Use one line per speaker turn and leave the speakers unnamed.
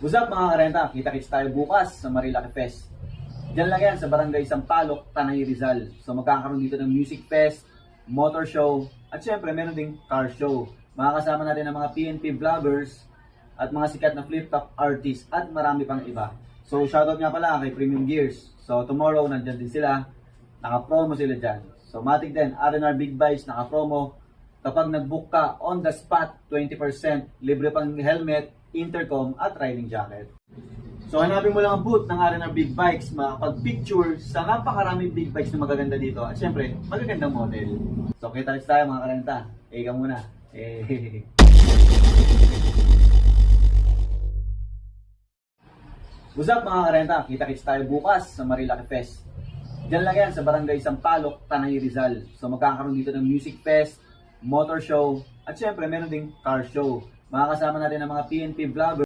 What's up mga karenta? Kita-kits tayo bukas sa Marilaki Fest. Diyan lang yan sa Barangay Sampaloc, Tanay Rizal. So magkakaroon dito ng music fest, motor show, at syempre meron ding car show. Makakasama natin ang mga PNP vloggers at mga sikat na flip-top artists at marami pang iba. So shoutout nga pala kay Premium Gears. So tomorrow nandyan din sila, naka-promo sila dyan. So matik din, R&R Big Bikes naka-promo. Kapag nag-book ka on the spot, 20%, libre pang helmet, intercom at riding jacket. So hanapin mo lang ang booth ng R&R Big Bikes, makapag-picture sa napakaraming big bikes na magaganda dito. At syempre, magagandang model. So kita-kits tayo mga karenta. Ika muna. What's up mga karenta? Kita-kits tayo bukas sa Marilaki Fest. Diyan lang yan sa Barangay Sampaloc, Tanay Rizal. So magkakaroon dito ng music fest, motor show, at syempre meron ding car show. Makakasama natin ang mga PNP vloggers